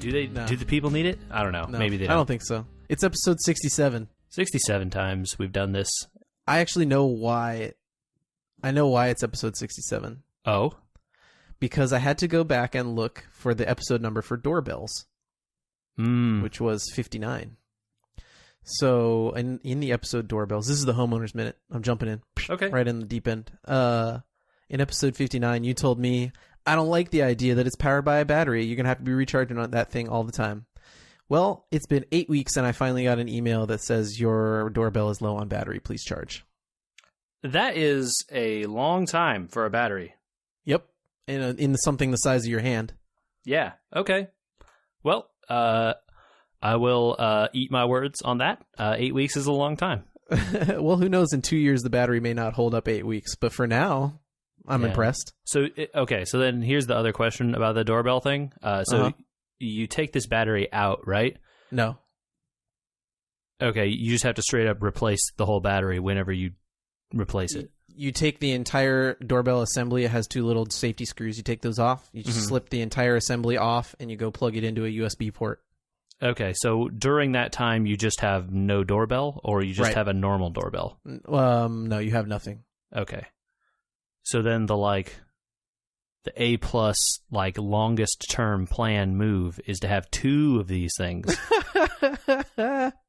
Do they? No. Do the people need it? I don't know. No, Maybe they don't. I don't think so. It's episode 67. 67 times we've done this. I actually know why. I know why it's episode 67. Oh? Because I had to go back and look for the episode number for doorbells, which was 59. So in the episode doorbells, this is the homeowner's minute. I'm jumping in. Okay. Right in the deep end. In episode 59, you told me, I don't like the idea that it's powered by a battery. You're going to have to be recharging on that thing all the time. Well, it's been 8 weeks and I finally got an email that says your doorbell is low on battery. Please charge. That is a long time for a battery. Yep. In something the size of your hand. Yeah. Okay. Well, I will eat my words on that. 8 weeks is a long time. Well, who knows? In 2 years, the battery may not hold up 8 weeks. But for now, I'm impressed. So, okay. So then here's the other question about the doorbell thing. You take this battery out, right? No. Okay. You just have to straight up replace the whole battery whenever you replace it. You take the entire doorbell assembly. It has two little safety screws. You take those off. You just slip the entire assembly off, and you go plug it into a USB port. Okay, so during that time, you just have no doorbell, or you just have a normal doorbell? No, you have nothing. Okay. So then the A+ longest term plan move is to have two of these things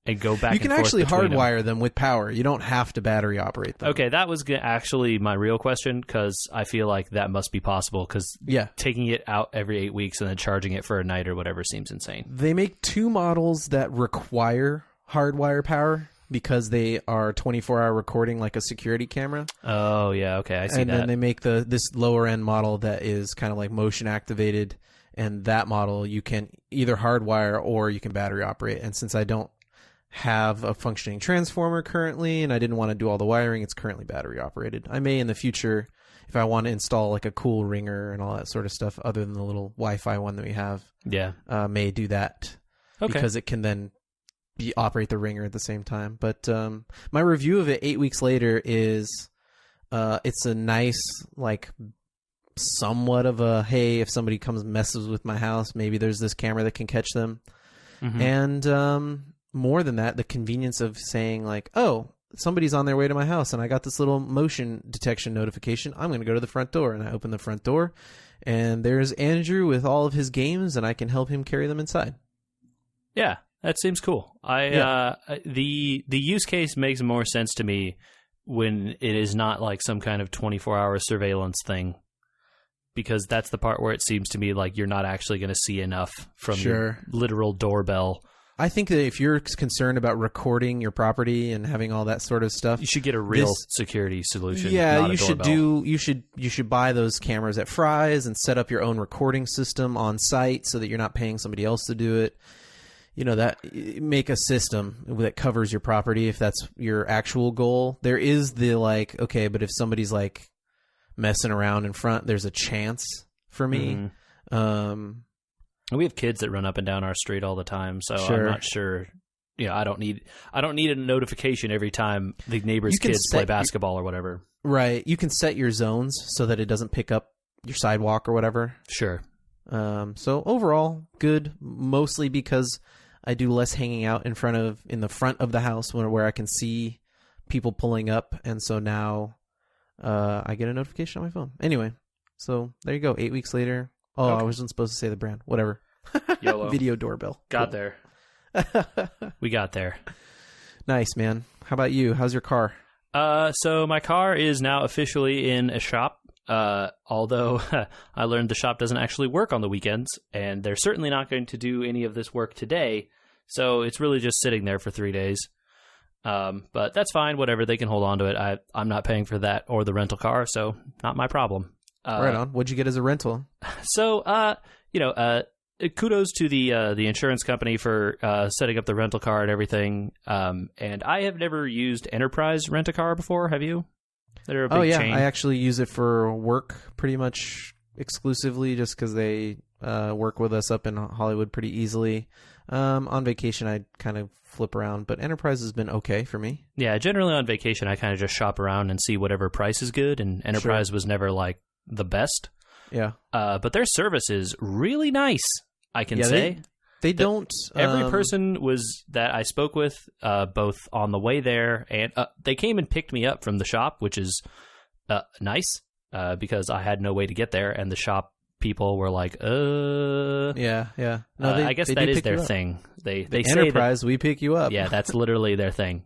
and go back. You can actually hardwire them with power. You don't have to battery operate them. Okay, that was actually my real question, because I feel like that must be possible, because taking it out every 8 weeks and then charging it for a night or whatever seems insane. They make two models that require hardwire power because they are 24-hour recording like a security camera. Oh, yeah, okay, I see that. And then they make this lower-end model that is kind of like motion-activated, and that model you can either hardwire or you can battery operate. And since I don't have a functioning transformer currently, and I didn't want to do all the wiring, it's currently battery operated. I may in the future, if I want to install like a cool ringer and all that sort of stuff, other than the little Wi-Fi one that we have, may do that because it can then operate the ringer at the same time. But my review of it 8 weeks later is it's a nice, somewhat of a, hey, if somebody comes and messes with my house, maybe there's this camera that can catch them. And more than that, the convenience of saying oh, somebody's on their way to my house and I got this little motion detection notification. I'm going to go to the front door, and I open the front door and there's Andrew with all of his games, and I can help him carry them inside. Yeah. That seems cool. The use case makes more sense to me when it is not like some kind of 24-hour surveillance thing, because that's the part where it seems to me like you're not actually going to see enough from your literal doorbell. I think that if you're concerned about recording your property and having all that sort of stuff, you should get a real security solution. Yeah, you should buy those cameras at Fry's and set up your own recording system on site so that you're not paying somebody else to do it. Make a system that covers your property if that's your actual goal. There is the okay, but if somebody's messing around in front, there's a chance for me. We have kids that run up and down our street all the time, so I'm not sure. I don't need a notification every time the neighbor's kids play basketball or whatever. Right. You can set your zones so that it doesn't pick up your sidewalk or whatever. Sure. So overall, good, mostly because I do less hanging out in the front of the house where I can see people pulling up, and so now I get a notification on my phone. Anyway, so there you go. 8 weeks later. Oh, okay. I wasn't supposed to say the brand. Whatever. YOLO. Video doorbell. Got there. We got there. Nice, man. How about you? How's your car? So my car is now officially in a shop. Although I learned the shop doesn't actually work on the weekends, and they're certainly not going to do any of this work today. So it's really just sitting there for 3 days. But that's fine. Whatever. They can hold on to it. I'm not paying for that or the rental car, so not my problem. Right on. What'd you get as a rental? So, kudos to the insurance company for setting up the rental car and everything. And I have never used Enterprise Rent-A-Car before. Have you? They're a big chain. I actually use it for work pretty much exclusively, just because they work with us up in Hollywood pretty easily. On vacation, I kind of flip around, but Enterprise has been okay for me. Yeah, generally on vacation, I kind of just shop around and see whatever price is good, and Enterprise was never the best. Yeah. But their service is really nice, I can say. They don't. Every person that I spoke with, both on the way there and they came and picked me up from the shop, which is nice because I had no way to get there, and the shop people were like, yeah. No, I guess that is their thing. They say Enterprise, we pick you up. Yeah, that's literally their thing.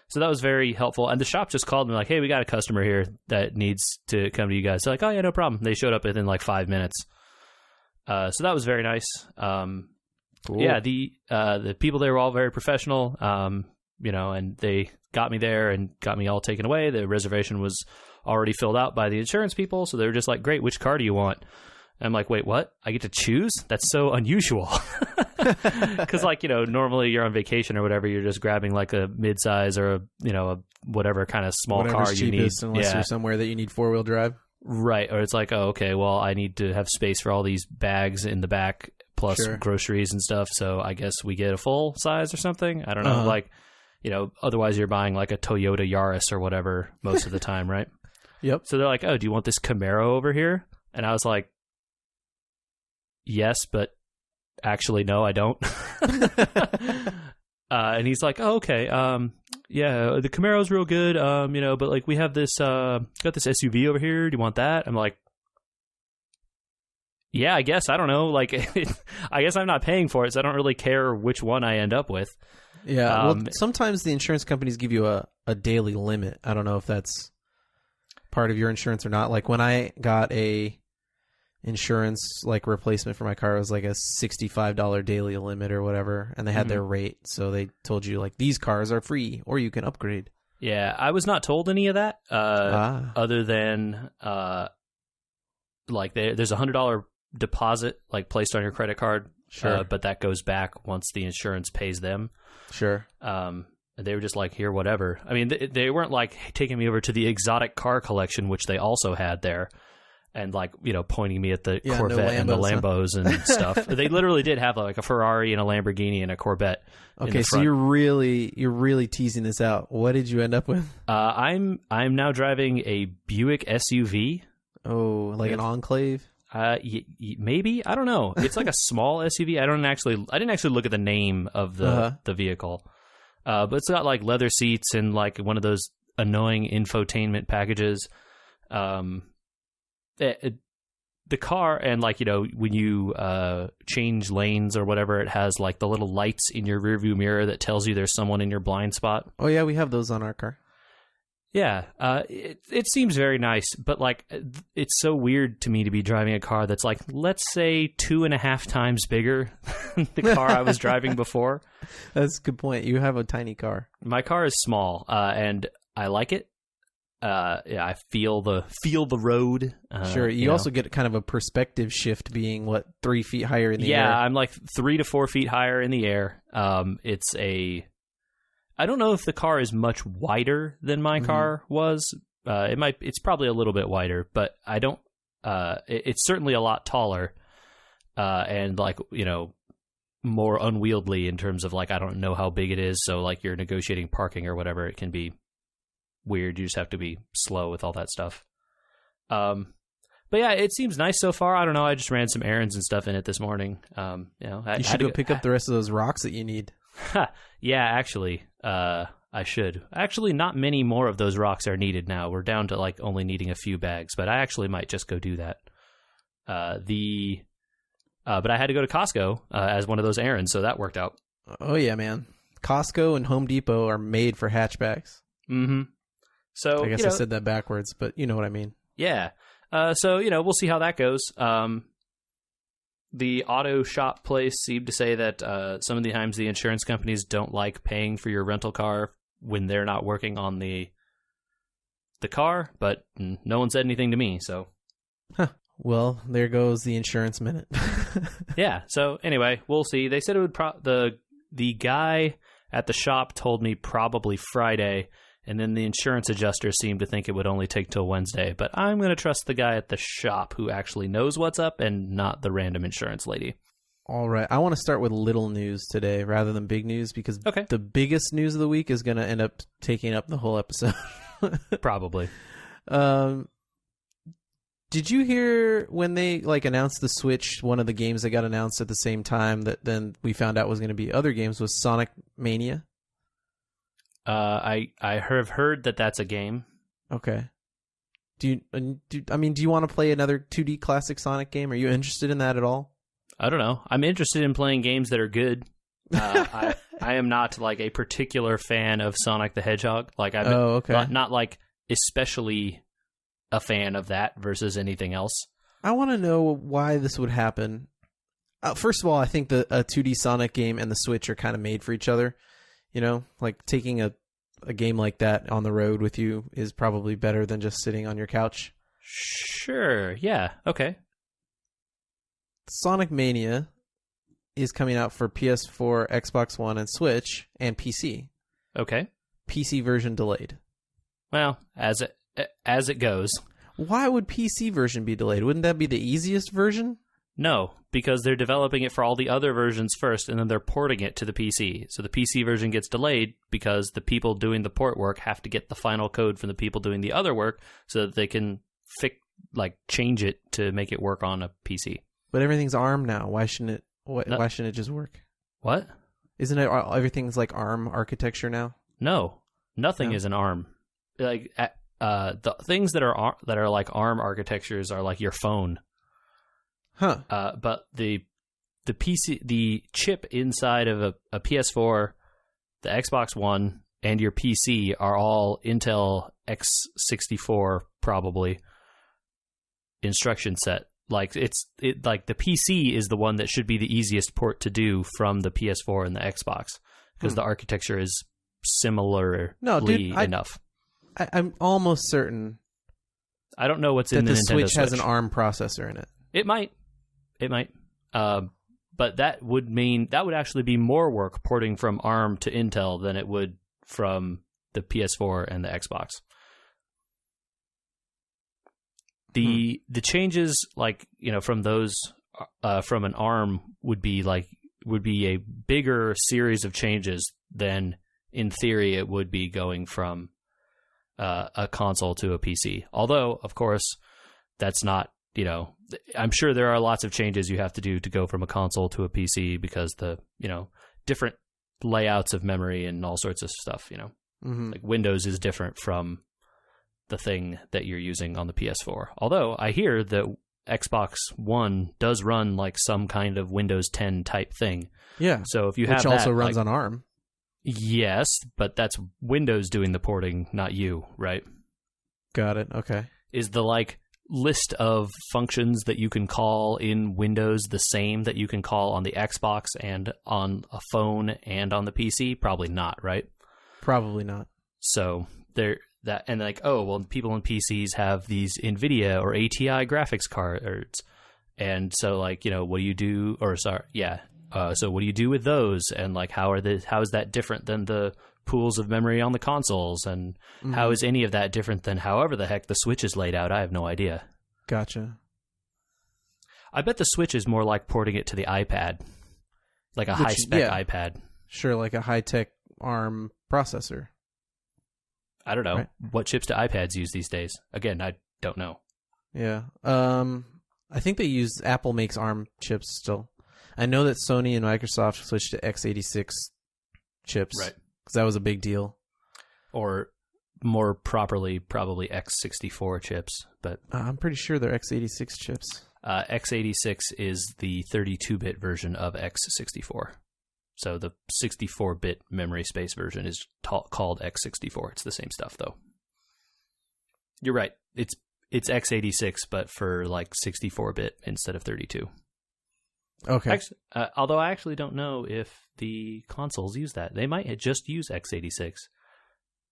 So that was very helpful. And the shop just called me like, hey, we got a customer here that needs to come to you guys. So like, oh yeah, no problem. They showed up within like 5 minutes. So that was very nice. Cool. Yeah, the people there were all very professional, and they got me there and got me all taken away. The reservation was already filled out by the insurance people, so they were just like, great, which car do you want? And I'm like, wait, what? I get to choose? That's so unusual. Because, normally you're on vacation or whatever, you're just grabbing like a midsize or a whatever kind of small car you need. Unless you're somewhere that you need 4-wheel drive. Right. Or it's like, oh, okay, well, I need to have space for all these bags in the back plus groceries and stuff. So I guess we get a full size or something. I don't know. Otherwise you're buying like a Toyota Yaris or whatever most of the time, right? Yep. So they're like, oh, do you want this Camaro over here? And I was like, yes, but actually, no, I don't. And he's like, oh, okay. Yeah, the Camaro's real good. But like we have this, got this SUV over here. Do you want that? I'm like, yeah, I guess. I don't know. Like, I guess I'm not paying for it, so I don't really care which one I end up with. Yeah. Well, sometimes the insurance companies give you a daily limit. I don't know if that's part of your insurance or not. Like when I got a insurance like replacement for my car, it was like a $65 daily limit or whatever, and they had their rate, so they told you like these cars are free or you can upgrade. Yeah, I was not told any of that other than like there's $100 deposit like placed on your credit card, but that goes back once the insurance pays them. They were just like, here, whatever. I mean, they weren't like taking me over to the exotic car collection, which they also had there, and like, pointing me at the Corvette and the Lambos and stuff. They literally did have like a Ferrari and a Lamborghini and a Corvette. Okay, so you're really teasing this out. What did you end up with? I'm now driving a Buick SUV. Oh, like an Enclave? Maybe, I don't know. It's like a small SUV. I didn't actually look at the name of the vehicle. But it's got like leather seats and like one of those annoying infotainment packages. The car, and like, when you change lanes or whatever, it has like the little lights in your rearview mirror that tells you there's someone in your blind spot. Oh yeah, we have those on our car. Yeah, it seems very nice, but like it's so weird to me to be driving a car that's like, let's say 2.5 times bigger than the car I was driving before. That's a good point. You have a tiny car. My car is small, and I like it. I feel the road. Sure. You also get kind of a perspective shift being 3 feet higher in the air. Yeah, I'm like 3 to 4 feet higher in the air. I don't know if the car is much wider than my car was. It's probably a little bit wider, but I don't, it's certainly a lot taller, and like, more unwieldy in terms of like, I don't know how big it is. So like you're negotiating parking or whatever, it can be weird. You just have to be slow with all that stuff. But yeah, it seems nice so far. I don't know. I just ran some errands and stuff in it this morning. You should go pick up the rest of those rocks that you need. Yeah, actually, I should. Actually, not many more of those rocks are needed now. We're down to like only needing a few bags, but I actually might just go do that. But I had to go to Costco as one of those errands, so that worked out. Oh yeah, man. Costco and Home Depot are made for hatchbacks. Mm-hmm. So I guess I said that backwards, but you know what I mean. Yeah. So we'll see how that goes. The auto shop place seemed to say that some of the times the insurance companies don't like paying for your rental car when they're not working on the car, but no one said anything to me, so. Huh. Well, there goes the insurance minute. Yeah, so anyway, we'll see. They said it would the guy at the shop told me probably Friday, and then the insurance adjuster seemed to think it would only take till Wednesday. But I'm going to trust the guy at the shop who actually knows what's up and not the random insurance lady. All right. I want to start with little news today rather than big news because the biggest news of the week is going to end up taking up the whole episode. Probably. Did you hear when they announced the Switch, one of the games that got announced at the same time that then we found out was going to be other games was Sonic Mania? I have heard that that's a game. Okay. Do you want to play another 2D classic Sonic game? Are you interested in that at all? I don't know. I'm interested in playing games that are good. I am not a particular fan of Sonic the Hedgehog. I'm not especially a fan of that versus anything else. I want to know why this would happen. First of all, I think a 2D Sonic game and the Switch are kind of made for each other. Taking a game like that on the road with you is probably better than just sitting on your couch. Sure. Yeah. Okay. Sonic Mania is coming out for PS4, Xbox One, and Switch, and PC. Okay. PC version delayed. Well, as it goes. Why would PC version be delayed? Wouldn't that be the easiest version? No, because they're developing it for all the other versions first, and then they're porting it to the PC. So the PC version gets delayed because the people doing the port work have to get the final code from the people doing the other work so that they can change it to make it work on a PC. But everything's ARM now. Why shouldn't it? Why shouldn't it just work? What? Isn't it everything's ARM architecture now? No, nothing is an ARM. The things that are like ARM architectures are like your phone. Huh. But the PC, the chip inside of a PS4, the Xbox One, and your PC are all Intel X64 probably instruction set. The PC is the one that should be the easiest port to do from the PS4 and the Xbox because the architecture is similarly enough. I'm almost certain. I don't know what's in the Nintendo Switch has an Switch. ARM processor in it. It might. But that would actually be more work porting from ARM to Intel than it would from the PS4 and the Xbox. The changes from those from an ARM would be a bigger series of changes than in theory it would be going from a console to a PC. Although, of course, that's not, I'm sure there are lots of changes you have to do to go from a console to a PC because the, different layouts of memory and all sorts of stuff, Mm-hmm. Windows is different from the thing that you're using on the PS4. Although I hear that Xbox One does run some kind of Windows 10 type thing. Yeah. So if you have which also runs on ARM. Yes, but that's Windows doing the porting, not you, right? Got it. Okay. Is the list of functions that you can call in Windows the same that you can call on the Xbox and on a phone and on the PC? Probably not, right? Probably not. So people in PCs have these NVIDIA or ATI graphics cards, and so what do you do? So what do you do with those? And how is that different than the pools of memory on the consoles? And how is any of that different than however the heck the Switch is laid out? I have no idea. Gotcha. I bet the Switch is more like porting it to the iPad, like a high-spec iPad. Sure, like a high-tech ARM processor. I don't know. Right. What chips do iPads use these days? Again, I don't know. Yeah. I think Apple makes ARM chips still. I know that Sony and Microsoft switched to x86 chips. Right. Because that was a big deal. Or more properly, probably x64 chips. But I'm pretty sure they're x86 chips. x86 is the 32-bit version of x64. So the 64-bit memory space version is called x64. It's the same stuff, though. You're right. It's x86, but for 64-bit instead of 32. Okay. Although I actually don't know if the consoles use that. They might just use x86.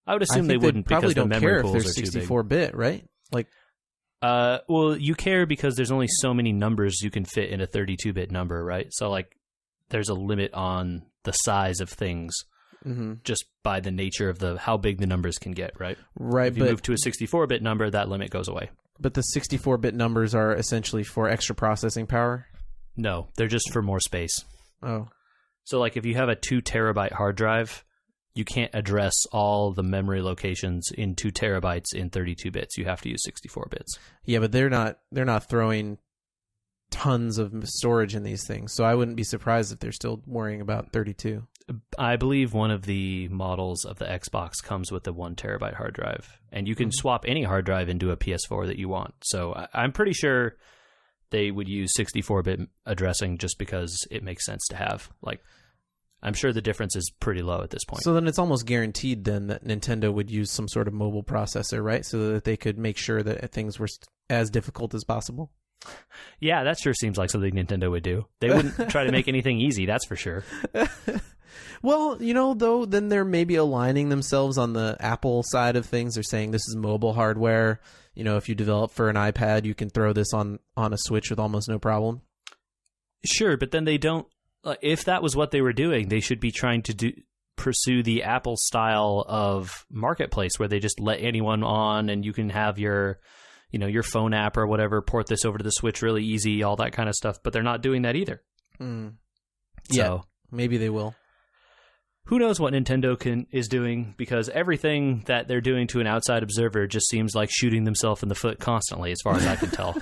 I would assume they wouldn't because the memory pools are too big. 64-bit, right? Well, you care because there's only so many numbers you can fit in a 32-bit number, right? So there's a limit on the size of things just by the nature of how big the numbers can get, right? Right. If you move to a 64-bit number, that limit goes away. But the 64-bit numbers are essentially for extra processing power? No, they're just for more space. Oh. So if you have a 2 terabyte hard drive, you can't address all the memory locations in 2 terabytes in 32 bits. You have to use 64 bits. Yeah, but they're not throwing tons of storage in these things, so I wouldn't be surprised if they're still worrying about 32. I believe one of the models of the Xbox comes with a 1 terabyte hard drive, and you can swap any hard drive into a PS4 that you want. So I'm pretty sure they would use 64-bit addressing just because it makes sense to have. Like, I'm sure the difference is pretty low at this point. So then it's almost guaranteed then that Nintendo would use some sort of mobile processor, right? So that they could make sure that things were as difficult as possible. Yeah, that sure seems like something Nintendo would do. They wouldn't try to make anything easy, that's for sure. Well, though, then they're maybe aligning themselves on the Apple side of things. They're saying this is mobile hardware. If you develop for an iPad, you can throw this on a Switch with almost no problem. Sure, but then they don't. If that was what they were doing, they should be trying to pursue the Apple style of marketplace where they just let anyone on and you can have your phone app or whatever, port this over to the Switch really easy, all that kind of stuff. But they're not doing that either. Yeah, maybe they will. Who knows what Nintendo is doing, because everything that they're doing to an outside observer just seems like shooting themselves in the foot constantly, as far as I can tell.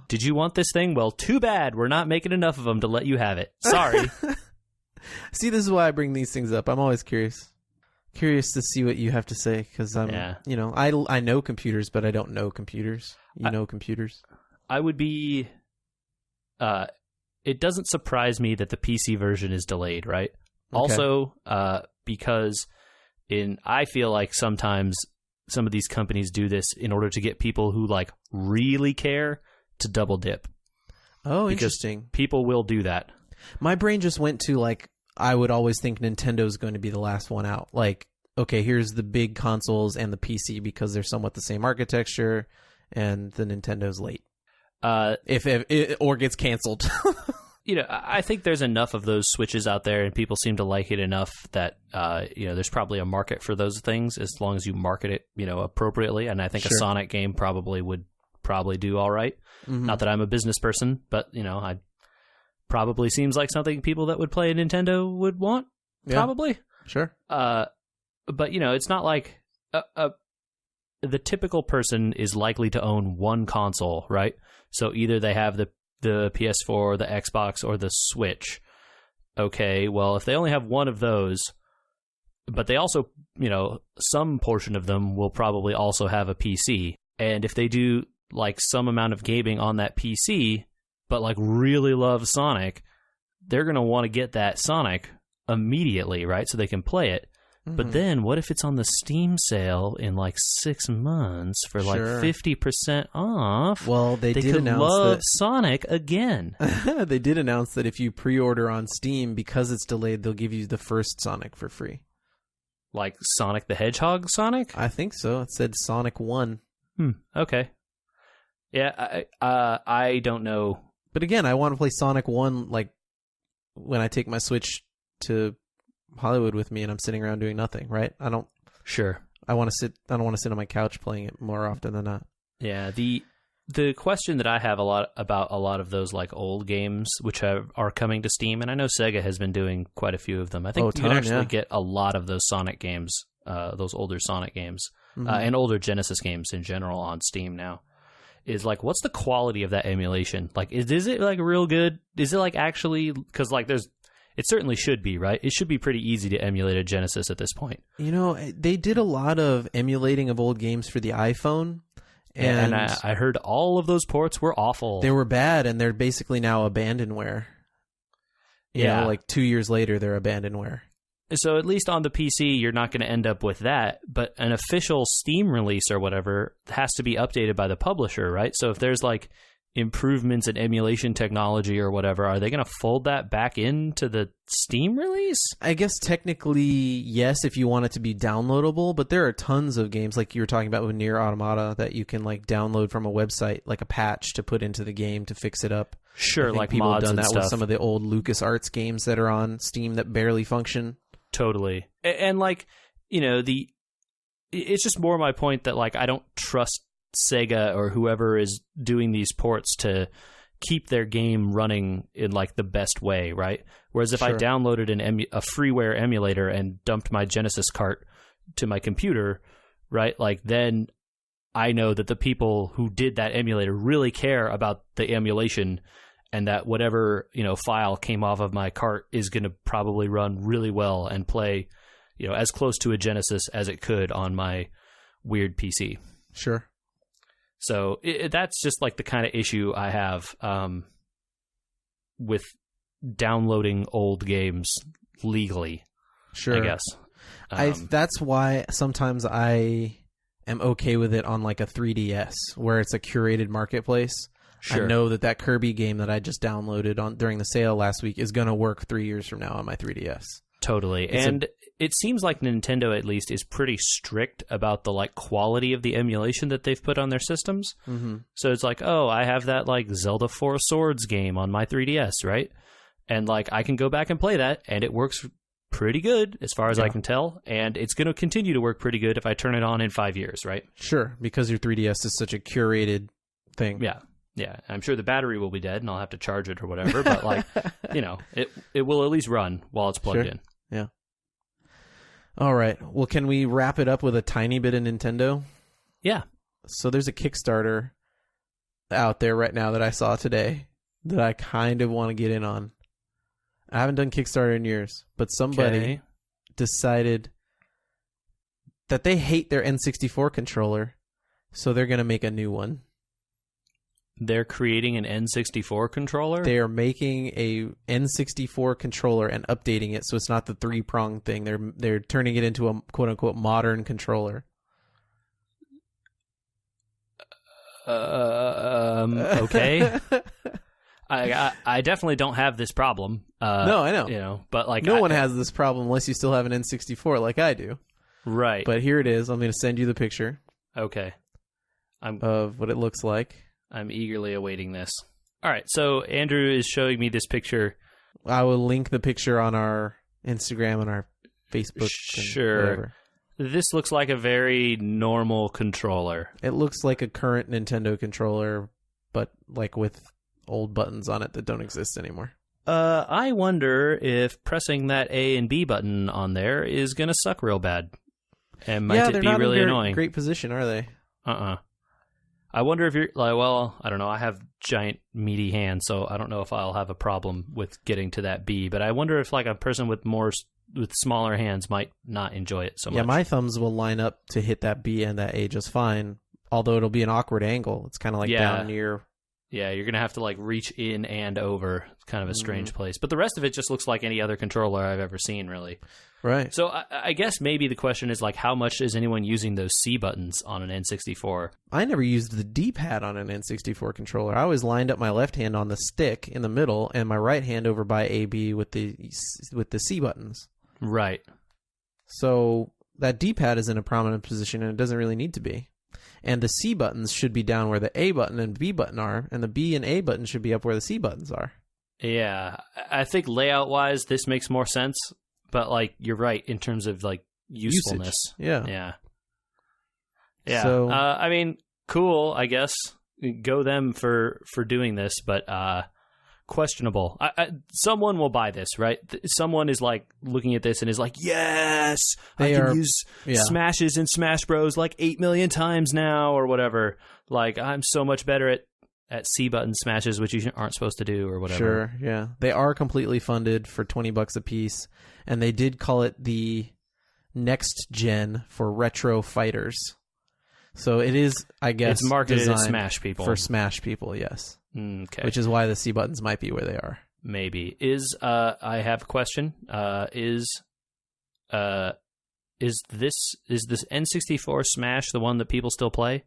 Did you want this thing? Well, too bad. We're not making enough of them to let you have it. Sorry. See, this is why I bring these things up. I'm always curious to see what you have to say, because I know computers, but I don't know computers. You know computers. I would be... it doesn't surprise me that the PC version is delayed, right? Okay. Also, because I feel like sometimes some of these companies do this in order to get people who really care to double dip. Oh, because interesting. People will do that. My brain just went to I would always think Nintendo's going to be the last one out. Okay, here's the big consoles and the PC because they're somewhat the same architecture, and the Nintendo's late. If it or gets canceled. I think there's enough of those Switches out there, and people seem to like it enough that there's probably a market for those things as long as you market it appropriately. And I think a Sonic game would do all right. Mm-hmm. Not that I'm a business person, but I probably seems like something people that would play a Nintendo would want. Yeah, probably. Sure. But it's not like the typical person is likely to own one console, right? So either they have the PS4, the Xbox, or the Switch. Okay, well, if they only have one of those, but they also, some portion of them will probably also have a PC. And if they do some amount of gaming on that PC, but really love Sonic, they're going to want to get that Sonic immediately, right? So they can play it. Mm-hmm. But then what if it's on the Steam sale in 6 months for 50% off? Well, they did could announce love that Sonic again. They did announce that if you pre-order on Steam, because it's delayed, they'll give you the first Sonic for free. Like Sonic the Hedgehog Sonic? I think so. It said Sonic 1. Okay. Yeah, I don't know. But again, I want to play Sonic 1 when I take my Switch to Hollywood with me and I'm sitting around doing nothing, right? I don't want to sit on my couch playing it more often than not. Yeah, the question that I have about a lot of those old games which are coming to Steam, and I know Sega has been doing quite a few of them. I think you can actually get a lot of those Sonic games, those older Sonic games, and older Genesis games in general on Steam now. Is what's the quality of that emulation? Is it real good? Is it actually, because it certainly should be, right? It should be pretty easy to emulate a Genesis at this point. They did a lot of emulating of old games for the iPhone. And I heard all of those ports were awful. They were bad, and they're basically now abandonware. You know, 2 years later, they're abandonware. So at least on the PC, you're not going to end up with that. But an official Steam release or whatever has to be updated by the publisher, right? So if there's improvements in emulation technology or whatever, are they going to fold that back into the Steam release? I guess technically, yes, if you want it to be downloadable, but there are tons of games like you were talking about with Nier Automata that you can download from a website, a patch to put into the game to fix it up. Sure, people mods have done and that stuff. with some of the old LucasArts games that are on Steam that barely function. Totally. And it's just more my point that I don't trust Sega or whoever is doing these ports to keep their game running in like the best way, right? Whereas if I Sure. downloaded a freeware emulator and dumped my Genesis cart to my computer, right? Like then I know that the people who did that emulator really care about the emulation, and that whatever, file came off of my cart is going to probably run really well and play, as close to a Genesis as it could on my weird PC. Sure. So that's just like the kind of issue I have with downloading old games legally. Sure. I guess. That's why sometimes I am okay with it on like a 3DS where it's a curated marketplace. Sure. I know that Kirby game that I just downloaded during the sale last week is going to work 3 years from now on my 3DS. Totally. It seems like Nintendo at least is pretty strict about the like quality of the emulation that they've put on their systems. Mm-hmm. So it's like, oh, I have that like Zelda 4 Swords game on my 3DS, right? And like I can go back and play that, and it works pretty good as far as I can tell, and it's going to continue to work pretty good if I turn it on in 5 years, right? Sure, because your 3DS is such a curated thing. Yeah, I'm sure the battery will be dead and I'll have to charge it or whatever, but like, it will at least run while it's plugged in. Yeah. All right. Well, can we wrap it up with a tiny bit of Nintendo? Yeah. So there's a Kickstarter out there right now that I saw today that I kind of want to get in on. I haven't done Kickstarter in years, but somebody decided that they hate their N64 controller, so they're going to make a new one. They're creating an N64 controller? They are making a N64 controller and updating it so it's not the 3-prong thing. They're turning it into a quote-unquote modern controller. Okay. I definitely don't have this problem. No, I know. But like no one has this problem unless you still have an N64 like I do. Right. But here it is. I'm going to send you the picture. Okay. Of what it looks like. I'm eagerly awaiting this. All right, so Andrew is showing me this picture. I will link the picture on our Instagram and our Facebook. Sure. Whatever. This looks like a very normal controller. It looks like a current Nintendo controller, but like with old buttons on it that don't exist anymore. I wonder if pressing that A and B button on there is going to suck real bad. And might it be really annoying? Great position, are they? I wonder if you're like, well, I don't know. I have giant meaty hands, so I don't know if I'll have a problem with getting to that B. But I wonder if like a person with smaller hands might not enjoy it so much. Yeah, my thumbs will line up to hit that B and that A just fine. Although it'll be an awkward angle. It's kind of like down near. Yeah, you're gonna have to like reach in and over. It's kind of a strange place. But the rest of it just looks like any other controller I've ever seen, really. Right. So I guess maybe the question is like, how much is anyone using those C buttons on an N64? I never used the D-pad on an N64 controller. I always lined up my left hand on the stick in the middle and my right hand over by AB with the C buttons. Right. So that D-pad is in a prominent position and it doesn't really need to be. And the C buttons should be down where the A button and B button are, and the B and A button should be up where the C buttons are. Yeah, I think layout-wise, this makes more sense. But like, you're right in terms of like usefulness. Usage. Yeah. So, I mean, cool. I guess go them for doing this, but questionable. Someone will buy this, right? Someone is like looking at this and is like, yes, I can use smashes in Smash Bros. Like 8 million times now or whatever. Like, I'm so much better at C button smashes, which you aren't supposed to do or whatever. Sure, yeah. They are completely funded for $20 a piece, and they did call it the next gen for retro fighters. So it is, I guess, it's marketed as Smash people. For Smash people, yes. Okay. Which is why the C buttons might be where they are. Maybe. I have a question. Is this N64 Smash the one that people still play?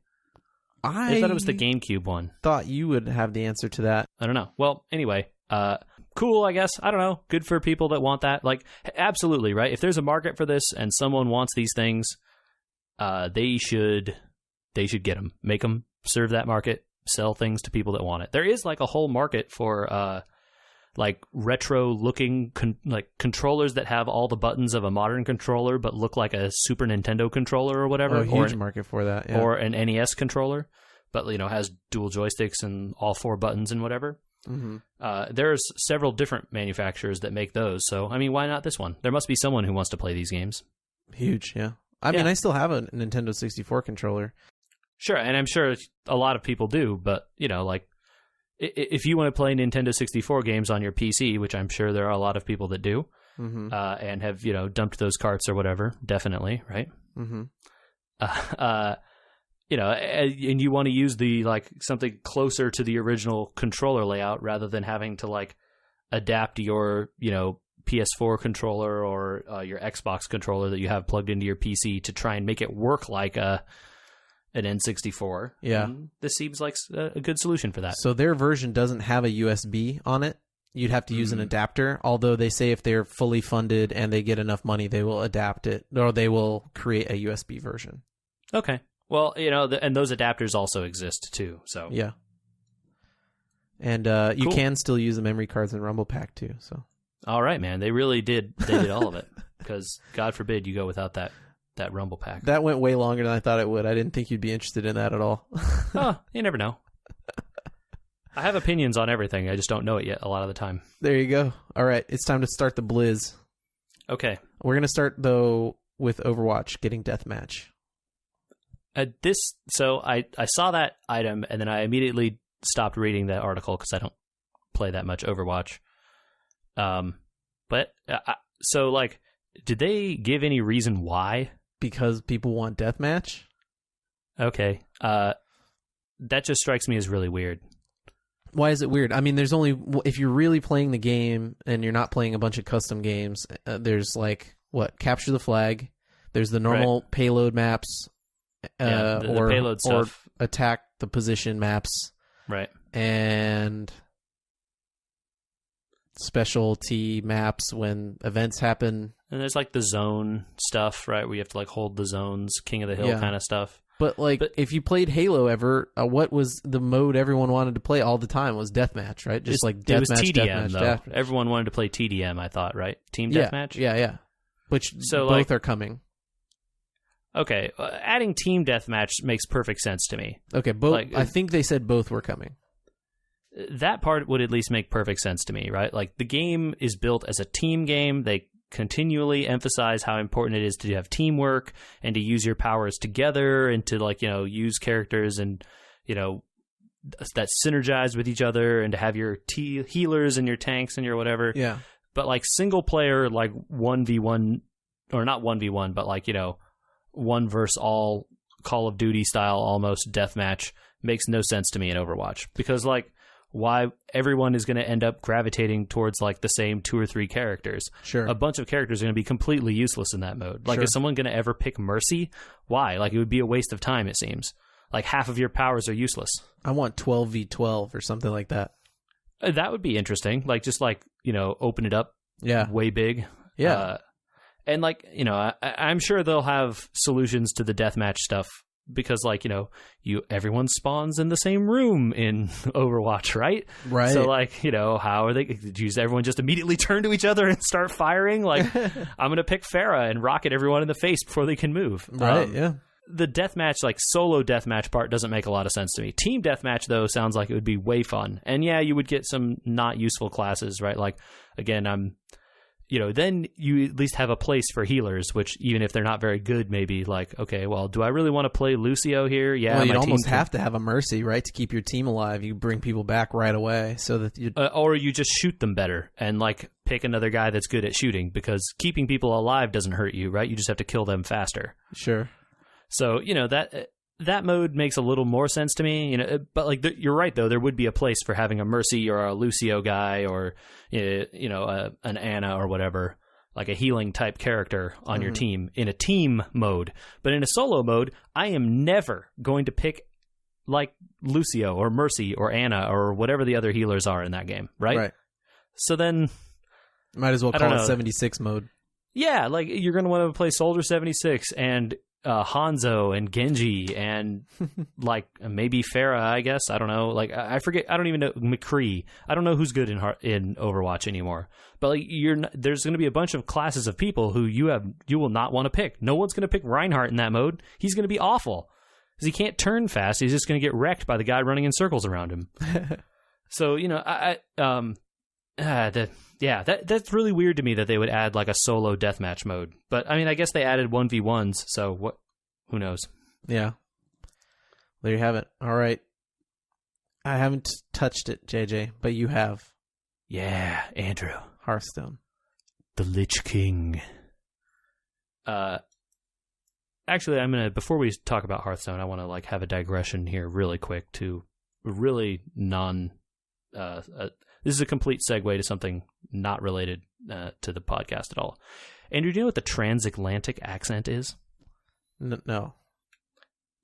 I thought it was the GameCube one. Thought you would have the answer to that. I don't know. Well, anyway, cool, I guess. I don't know. Good for people that want that. Like, absolutely, right? If there's a market for this and someone wants these things, they should get them. Make them serve that market. Sell things to people that want it. There is like a whole market for like retro-looking controllers that have all the buttons of a modern controller but look like a Super Nintendo controller or whatever. Oh, huge market for that. Yeah. Or an NES controller, but has dual joysticks and all 4 buttons and whatever. Mm-hmm. There's several different manufacturers that make those, so I mean, why not this one? There must be someone who wants to play these games. Huge, yeah. I mean, I still have a Nintendo 64 controller. Sure, and I'm sure a lot of people do, but, you know, like, if you want to play Nintendo 64 games on your PC, which I'm sure there are a lot of people that do, mm-hmm. And have, you know, dumped those carts or whatever, definitely, right? Mm-hmm. You know, and you want to use the, like, something closer to the original controller layout rather than having to, like, adapt your, you know, PS4 controller or your Xbox controller that you have plugged into your PC to try and make it work like an N64. Yeah. And this seems like a good solution for that. So their version doesn't have a USB on it. You'd have to use an adapter, although they say if they're fully funded and they get enough money, they will adapt it, or they will create a USB version. Okay. Well, you know, and those adapters also exist too. So yeah. And you can still use the memory cards in Rumble Pack too. So all right, man. They really did. They did all of it, because God forbid you go without that Rumble Pack. That went way longer than I thought it would. I didn't think you'd be interested in that at all. Oh, you never know. I have opinions on everything. I just don't know it yet a lot of the time. There you go. All right, it's time to start the Blizz. Okay. We're going to start, though, with Overwatch getting deathmatch. So I saw that item, and then I immediately stopped reading that article because I don't play that much Overwatch. So, like, did they give any reason why? Because people want deathmatch? Okay. That just strikes me as really weird. Why is it weird? I mean, there's only... If you're really playing the game and you're not playing a bunch of custom games, there's, like, Capture the Flag. There's the normal payload maps. The payload stuff. Or attack the position maps. Right. And specialty maps when events happen. And there's, like, the zone stuff, right? Where you have to, like, hold the zones, King of the Hill kind of stuff. But, like, if you played Halo ever, what was the mode everyone wanted to play all the time was deathmatch, right? Just like deathmatch, it was TDM, deathmatch, though. deathmatch. Everyone wanted to play TDM, I thought, right? Team deathmatch? Yeah. Which so, both are coming. Okay, adding team deathmatch makes perfect sense to me. Okay, both. Like, I think they said both were coming. That part would at least make perfect sense to me, right? Like, the game is built as a team game. They continually emphasize how important it is to have teamwork and to use your powers together and to, like, you know, use characters and, you know, that synergize with each other and to have your healers and your tanks and your whatever. Yeah. But, like, single player, like, 1v1, or not 1v1, but, like, you know, one versus all Call of Duty style almost deathmatch makes no sense to me in Overwatch, because, like, why everyone is going to end up gravitating towards, like, the same 2 or 3 characters. Sure. A bunch of characters are going to be completely useless in that mode. Like, is someone going to ever pick Mercy? Why? Like, it would be a waste of time, it seems. Like, half of your powers are useless. I want 12v12 or something like that. That would be interesting. Like, just, like, you know, open it up way big. Yeah. And, like, you know, I'm sure they'll have solutions to the deathmatch stuff, because, like, you know, everyone spawns in the same room in Overwatch, right? Right. So, like, you know, how are they? Does everyone just immediately turn to each other and start firing? Like, I'm going to pick Pharah and rocket everyone in the face before they can move. Right, yeah. The deathmatch, like, solo deathmatch part doesn't make a lot of sense to me. Team deathmatch, though, sounds like it would be way fun. And, yeah, you would get some not useful classes, right? Like, again, you know, then you at least have a place for healers, which, even if they're not very good, maybe, like, okay, well, do I really want to play Lucio here? Yeah, well, you'd almost have to have a Mercy, right, to keep your team alive. You bring people back right away, so that you or you just shoot them better and, like, pick another guy that's good at shooting, because keeping people alive doesn't hurt you, right? You just have to kill them faster. Sure. So, you know, that mode makes a little more sense to me, you know. But, like, you're right, though. There would be a place for having a Mercy or a Lucio guy, or, you know, an Ana or whatever, like a healing type character on your team in a team mode. But in a solo mode, I am never going to pick, like, Lucio or Mercy or Ana or whatever the other healers are in that game, right? Right. So then, might as well call it 76 mode. Yeah, like, you're going to want to play Soldier 76 and Hanzo and Genji and, like, maybe Pharah, I guess. I don't know. Like, I forget. I don't even know. McCree. I don't know who's good in Overwatch anymore. But, like, there's going to be a bunch of classes of people who you will not want to pick. No one's going to pick Reinhardt in that mode. He's going to be awful because he can't turn fast. He's just going to get wrecked by the guy running in circles around him. So, that's really weird to me that they would add like a solo deathmatch mode. But I mean, I guess they added 1v1s, so what? Who knows? Yeah. There you have it. All right. I haven't touched it, JJ, but you have. Yeah, Andrew. Hearthstone. The Lich King. Actually, before we talk about Hearthstone, I want to have a digression here really quick to really this is a complete segue to something not related to the podcast at all. Andrew, do you know what the transatlantic accent is? No.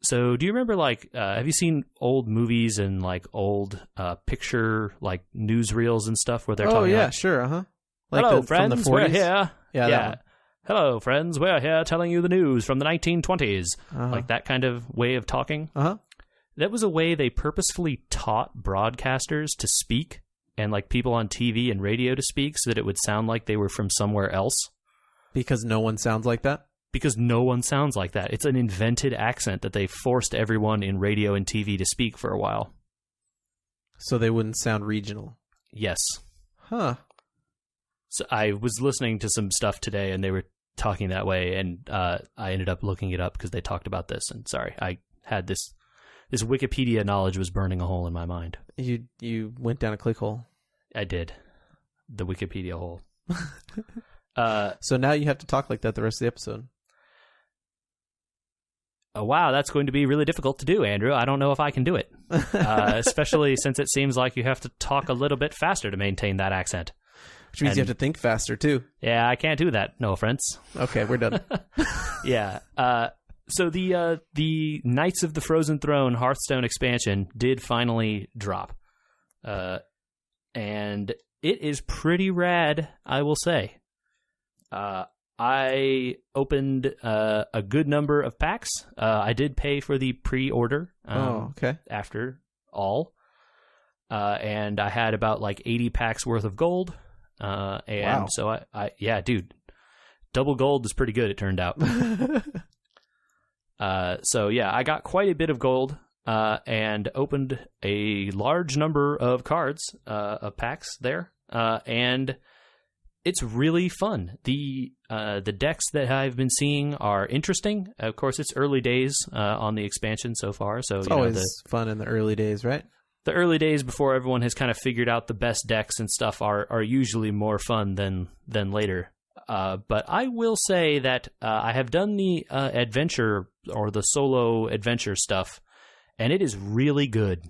So do you remember, have you seen old movies and, old picture, newsreels and stuff where they're talking yeah, like, sure, uh-huh. Hello, from the friends, 40s? we're here. Yeah. Hello, friends, we're here telling you the news from the 1920s. Uh-huh. Like that kind of way of talking. Uh-huh. That was a way they purposefully taught broadcasters to speak and, people on TV and radio to speak so that it would sound like they were from somewhere else. Because no one sounds like that? Because no one sounds like that. It's an invented accent that they forced everyone in radio and TV to speak for a while. So they wouldn't sound regional? Yes. Huh. So I was listening to some stuff today, and they were talking that way, and I ended up looking it up because they talked about this. And sorry, I had this Wikipedia knowledge was burning a hole in my mind. You went down a click hole. I did. The Wikipedia hole. So now you have to talk like that the rest of the episode. Oh, wow, that's going to be really difficult to do, Andrew. I don't know if I can do it. Especially since it seems like you have to talk a little bit faster to maintain that accent. Which means you have to think faster, too. Yeah, I can't do that. No offense. Okay, we're done. Yeah. So the Knights of the Frozen Throne Hearthstone expansion did finally drop. And it is pretty rad, I will say. I opened a good number of packs. I did pay for the pre-order. Okay. After all. And I had about 80 packs worth of gold. Wow. So yeah, dude, double gold is pretty good, it turned out. So yeah, I got quite a bit of gold, and opened a large number of cards, of packs there. And it's really fun. The decks that I've been seeing are interesting. Of course, it's early days, on the expansion so far. So it's always fun in the early days, right? The early days before everyone has kind of figured out the best decks and stuff are usually more fun than later. But I will say that I have done the adventure or the solo adventure stuff, and it is really good.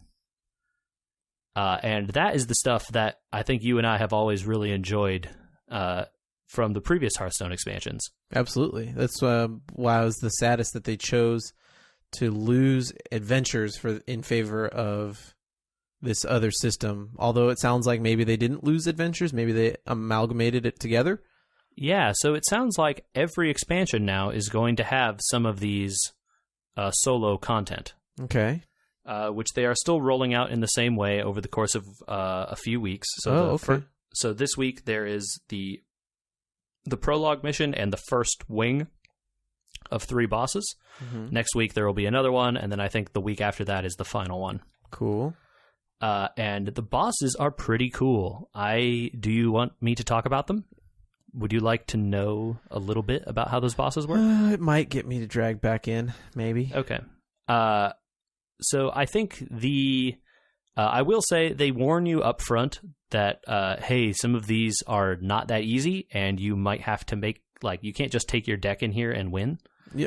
And that is the stuff that I think you and I have always really enjoyed from the previous Hearthstone expansions. Absolutely. That's why I was the saddest that they chose to lose adventures in favor of this other system. Although it sounds like maybe they didn't lose adventures, maybe they amalgamated it together. Yeah, so it sounds like every expansion now is going to have some of these solo content. Okay. Which they are still rolling out in the same way over the course of a few weeks. So okay. So this week there is the prologue mission and the first wing of 3 bosses. Mm-hmm. Next week there will be another one, and then I think the week after that is the final one. Cool. And the bosses are pretty cool. Do you want me to talk about them? Would you like to know a little bit about how those bosses work? It might get me to drag back in, maybe. Okay. So I think I will say they warn you up front that, hey, some of these are not that easy, and you might have to make, you can't just take your deck in here and win.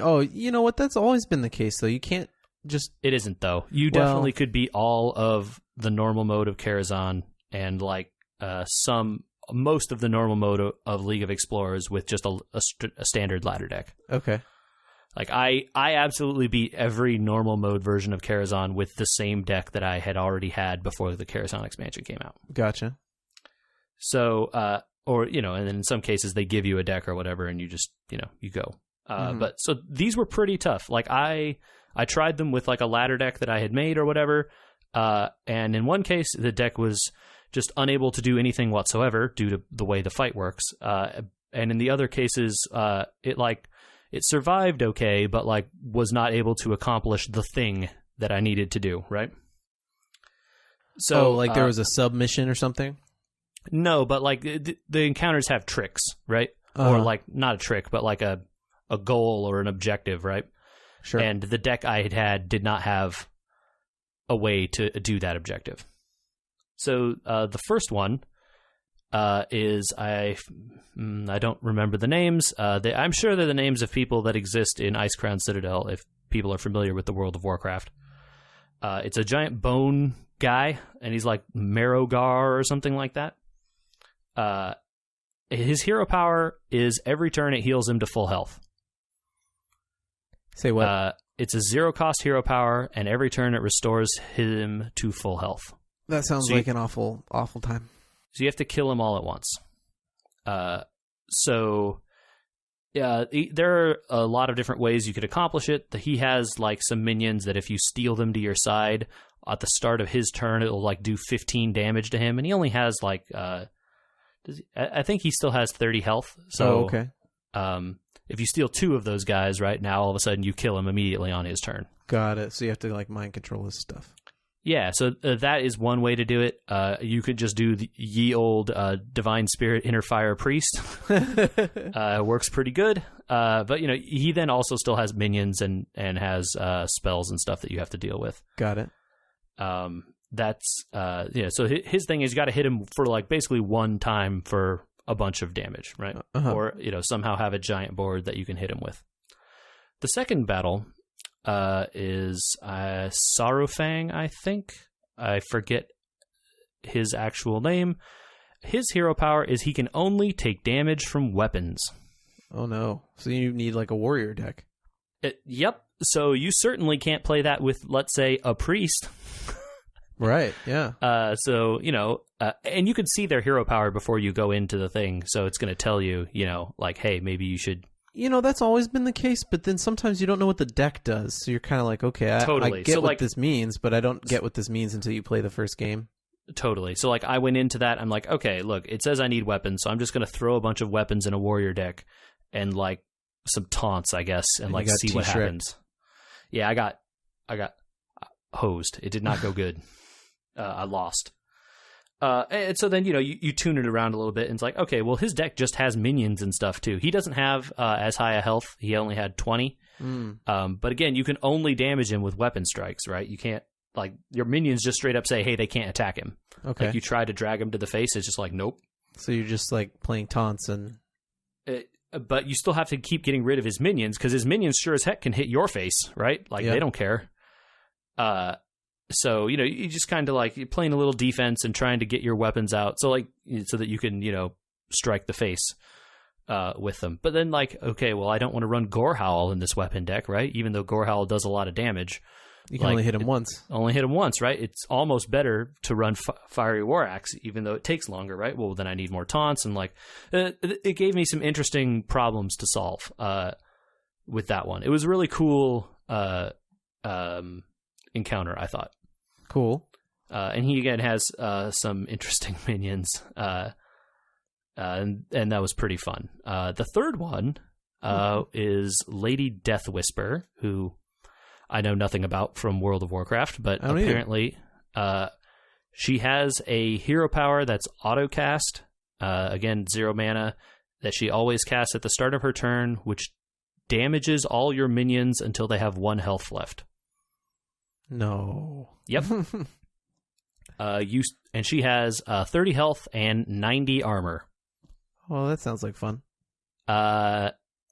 Oh, you know what? That's always been the case, though. You can't just... It isn't, though. You definitely could be all of the normal mode of Karazhan and, most of the normal mode of League of Explorers with just a standard ladder deck. Okay. I absolutely beat every normal mode version of Karazhan with the same deck that I had already had before the Karazhan expansion came out. Gotcha. So, and then in some cases they give you a deck or whatever and you just, you go. But so these were pretty tough. I tried them with a ladder deck that I had made or whatever. And in one case, the deck was just unable to do anything whatsoever due to the way the fight works. And in the other cases, it survived okay, but was not able to accomplish the thing that I needed to do, right? So, there was a submission or something? No, but like the encounters have tricks, right? Or like not a trick, but like a goal or an objective, right? Sure. And the deck I had did not have a way to do that objective. So the first one is I don't remember the names. I'm sure they're the names of people that exist in Icecrown Citadel if people are familiar with the World of Warcraft. It's a giant bone guy, and he's like Marrowgar or something like that. His hero power is every turn it heals him to full health. Say what? It's a 0-cost hero power, and every turn it restores him to full health. That sounds like an awful time. So you have to kill him all at once. There are a lot of different ways you could accomplish it. He has like some minions that if you steal them to your side at the start of his turn, it'll like do 15 damage to him, and he only has like I think he still has 30 health. So okay. If you steal 2 of those guys right now, all of a sudden you kill him immediately on his turn. Got it. So you have to like mind control his stuff. Yeah, so that is one way to do it. You could just do the ye old Divine Spirit Inner Fire Priest. Works pretty good. But, he then also still has minions and has spells and stuff that you have to deal with. Got it. So his thing is you got to hit him for, like, basically one time for a bunch of damage, right? Uh-huh. Or, somehow have a giant board that you can hit him with. The second battle is Sorrowfang, I think. I forget his actual name. His hero power is he can only take damage from weapons. Oh, no. So you need, like, a warrior deck. Yep. So you certainly can't play that with, let's say, a priest. Right, yeah. And you can see their hero power before you go into the thing, so it's going to tell you, like, hey, maybe you should... that's always been the case, but then sometimes you don't know what the deck does, so you're kind of like, okay, I get what this means, but I don't get what this means until you play the first game. Totally. So, like, I went into that, I'm like, okay, look, it says I need weapons, so I'm just going to throw a bunch of weapons in a warrior deck and, like, some taunts, I guess, and like, see what happens. Yeah, I got hosed. It did not go good. I lost. And so then, you tune it around a little bit, and it's like, okay, well, his deck just has minions and stuff, too. He doesn't have as high a health. He only had 20. But again, you can only damage him with weapon strikes, right? You can't, like, your minions just straight up say, hey, they can't attack him. Okay. Like, you try to drag him to the face, it's just like, nope. So you're just, like, playing taunts and... But you still have to keep getting rid of his minions, because his minions sure as heck can hit your face, right? Like, They don't care. So, you just kind of like you're playing a little defense and trying to get your weapons out so that you can, strike the face with them. But then like, okay, well, I don't want to run Gorehowl in this weapon deck, right? Even though Gorehowl does a lot of damage. You can only hit him once. Only hit him once, right? It's almost better to run Fiery War Axe, even though it takes longer, right? Well, then I need more taunts, and like it gave me some interesting problems to solve with that one. It was a really cool encounter, I thought. Cool. And he again has some interesting minions, and that was pretty fun. The third one is Lady Death Whisper, who I know nothing about from World of Warcraft, but apparently she has a hero power that's auto-cast, again, 0 mana, that she always casts at the start of her turn, which damages all your minions until they have 1 health left. No. Yep. And she has 30 health and 90 armor. Well, that sounds like fun.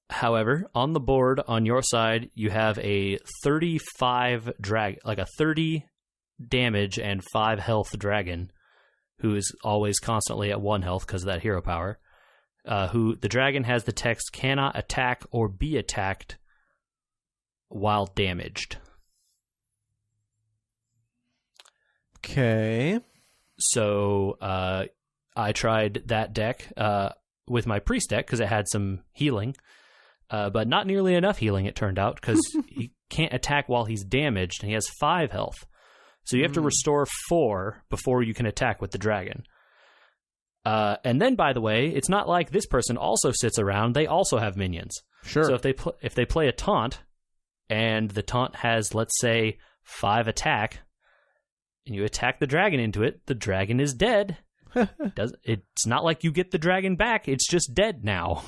However, on the board on your side, you have a 35 like a 30 damage and 5 health dragon, who is always constantly at 1 health because of that hero power. Who the dragon has the text cannot attack or be attacked while damaged. Okay. So I tried that deck with my priest deck because it had some healing, but not nearly enough healing, it turned out, because he can't attack while he's damaged, and he has 5 health. So you have to restore 4 before you can attack with the dragon. And then, by the way, it's not like this person also sits around. They also have minions. Sure. So if they play a taunt, and the taunt has, let's say, 5 attack, and you attack the dragon into it, the dragon is dead. It's not like you get the dragon back. It's just dead now.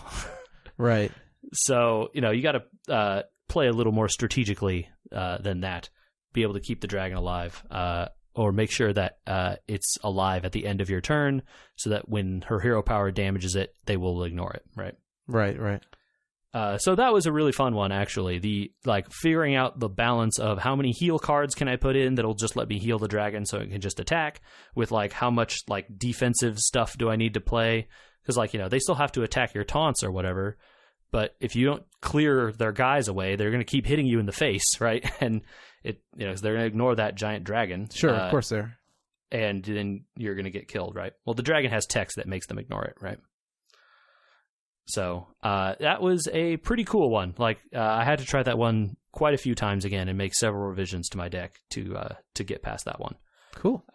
Right. So, you got to play a little more strategically than that. Be able to keep the dragon alive, or make sure that it's alive at the end of your turn, so that when her hero power damages it, they will ignore it. Right. Right. So that was a really fun one, actually. The figuring out the balance of how many heal cards can I put in that'll just let me heal the dragon so it can just attack, with how much defensive stuff do I need to play? Because they still have to attack your taunts or whatever, but if you don't clear their guys away, they're going to keep hitting you in the face, right? And they're going to ignore that giant dragon. Sure, of course they're. And then you're going to get killed, right? Well, the dragon has text that makes them ignore it, right? So that was a pretty cool one. I had to try that one quite a few times again and make several revisions to my deck to get past that one. Cool.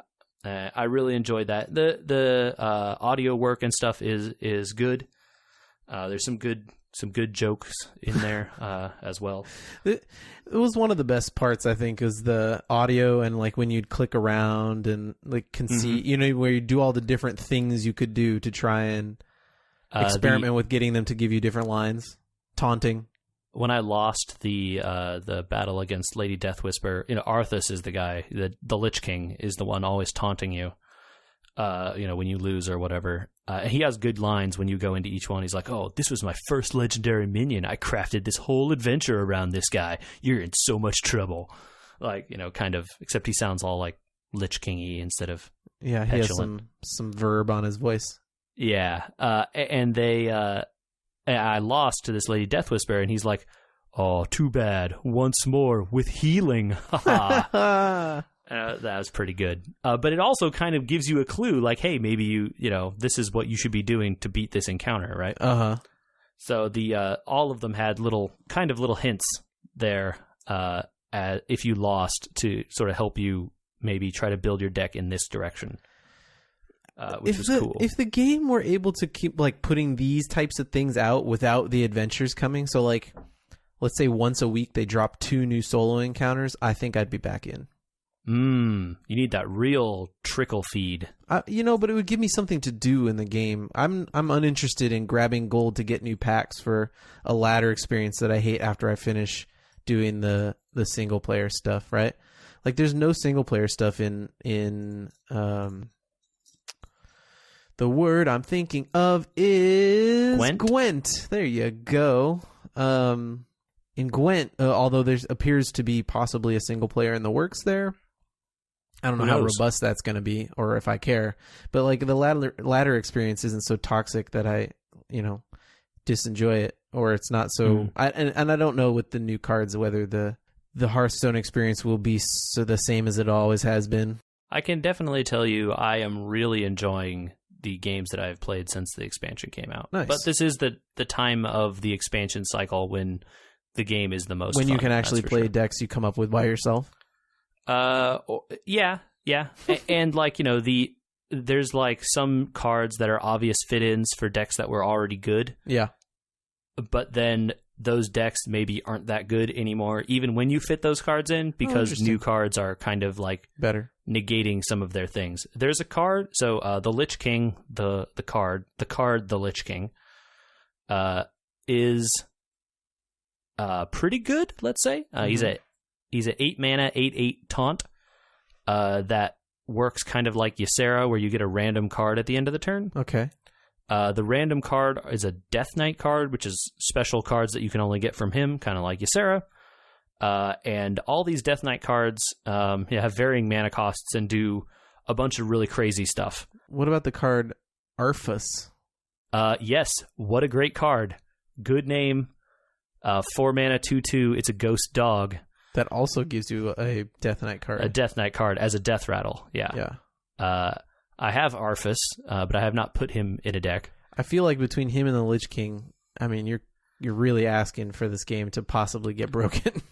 I really enjoyed that. The audio work and stuff is good. There's some good jokes in there as well. It was one of the best parts, I think, is the audio and when you'd click around and can see, where you do all the different things you could do to try and experiment with getting them to give you different lines, taunting. When I lost the battle against Lady Death Whisper, Arfus is the guy. The Lich King is the one always taunting you. When you lose or whatever. He has good lines when you go into each one. He's like, "Oh, this was my first legendary minion. I crafted this whole adventure around this guy. You're in so much trouble." Kind of. Except he sounds all Lich King-y instead of petulant. He has some verb on his voice. Yeah, and I lost to this Lady Death Whisper, and he's like, "Oh, too bad. Once more with healing." That was pretty good. But it also kind of gives you a clue, hey, maybe this is what you should be doing to beat this encounter, right? Uh-huh. So all of them had little hints there, if you lost, to sort of help you maybe try to build your deck in this direction. Which was cool. If the game were able to keep putting these types of things out without the adventures coming, so let's say once a week they drop 2 new solo encounters, I think I'd be back in. You need that real trickle feed. But it would give me something to do in the game. I'm uninterested in grabbing gold to get new packs for a ladder experience that I hate after I finish doing the single player stuff, right? There's no single player stuff in the word I'm thinking of is Gwent. There you go. In Gwent, although there appears to be possibly a single player in the works there. I don't know how robust that's going to be, or if I care. But the ladder experience isn't so toxic that I, disenjoy it, or it's not so. And I don't know with the new cards whether the Hearthstone experience will be the same as it always has been. I can definitely tell you, I am really enjoying the games that I've played since the expansion came out. Nice. But this is the time of the expansion cycle when the game is the most when fun, you can actually play decks you come up with by yourself. Yeah. And there's some cards that are obvious fit-ins for decks that were already good. Yeah. But then those decks maybe aren't that good anymore, even when you fit those cards in, because new cards are kind of better, negating some of their things. There's a card, so the Lich King, the card the Lich King, is pretty good. Let's say he's a 8 mana 8/8 taunt that works kind of like Ysera, where you get a random card at the end of the turn. Okay. The random card is a Death Knight card, which is special cards that you can only get from him, kind of like Ysera. And all these Death Knight cards have varying mana costs and do a bunch of really crazy stuff. What about the card Arfus? Yes, what a great card. Good name. 4 mana 2/2. It's a ghost dog. That also gives you a Death Knight card. A Death Knight card as a death rattle. Yeah. I have Arfus, but I have not put him in a deck. I feel like between him and the Lich King, I mean, you're really asking for this game to possibly get broken.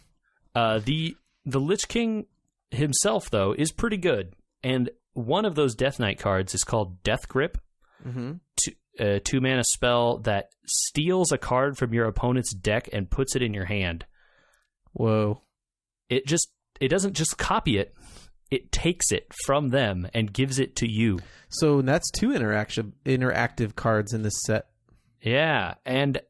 The Lich King himself, though, is pretty good. And one of those Death Knight cards is called Death Grip. Mm-hmm. 2 mana spell that steals a card from your opponent's deck and puts it in your hand. Whoa. It doesn't just copy it. it takes it from them and gives it to you. So that's 2 interactive cards in this set. Yeah, and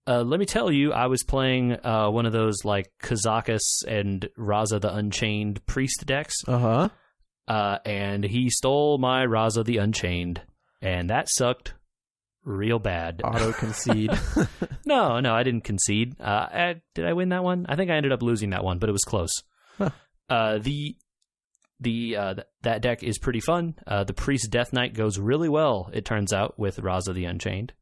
let me tell you, I was playing one of those like Kazakus and Raza the Unchained priest decks. And he stole my Raza the Unchained, and that sucked real bad. Auto concede. No, I didn't concede. Did I win that one? I think I ended up losing that one, but it was close. Huh. That deck is pretty fun. The Priest Death Knight goes really well, it turns out, with Raza the Unchained,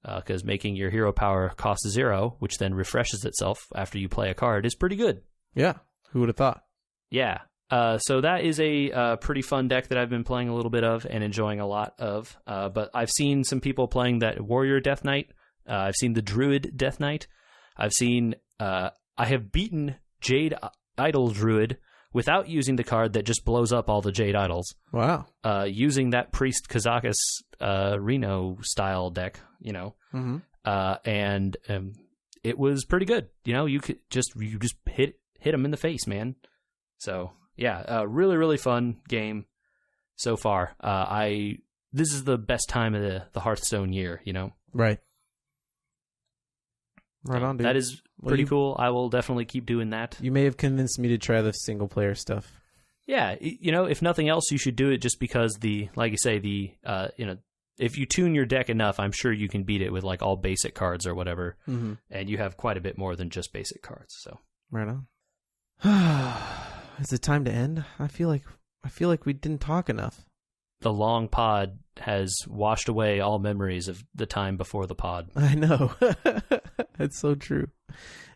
because making your hero power cost 0, which then refreshes itself after you play a card, is pretty good. Yeah, who would have thought? Yeah. So that is a pretty fun deck that I've been playing a little bit of and enjoying a lot of. But I've seen some people playing that Warrior Death Knight. I've seen the Druid Death Knight. I have beaten Jade Idol Druid without using the card that just blows up all the Jade Idols. Wow. Using that Priest Kazakus Reno style deck, Mm-hmm. And it was pretty good. You just hit them in the face, man. So yeah, really, really fun game so far. This is the best time of the Hearthstone year, Right. Right on, dude. That is pretty cool. I will definitely keep doing that. You may have convinced me to try the single player stuff. Yeah, if nothing else, you should do it just because like you say, if you tune your deck enough, I'm sure you can beat it with like all basic cards or whatever, mm-hmm. and you have quite a bit more than just basic cards. So right on. Is it time to end? I feel like we didn't talk enough. The long pod has washed away all memories of the time before the pod. I know. It's so true.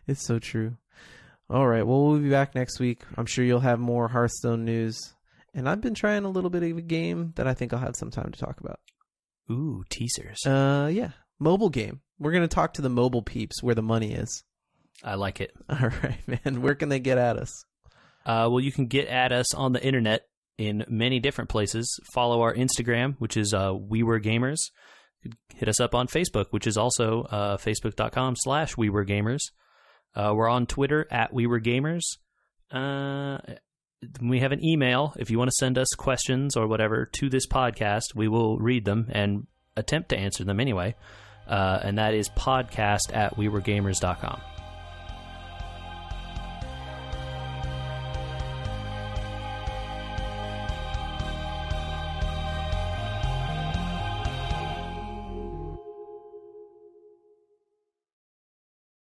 It's so true. All right. Well, we'll be back next week. I'm sure you'll have more Hearthstone news. And I've been trying a little bit of a game that I think I'll have some time to talk about. Ooh, teasers. Yeah. Mobile game. We're going to talk to the mobile peeps where the money is. I like it. All right, man. Where can they get at us? Well, you can get at us on the internet in many different places. Follow our Instagram, which is We Were Gamers. Hit us up on Facebook, which is also facebook.com/We Were Gamers. We're on Twitter at We Were Gamers. We have an email. If you want to send us questions or whatever to this podcast, we will read them and attempt to answer them anyway. And that is podcast@weweregamers.com.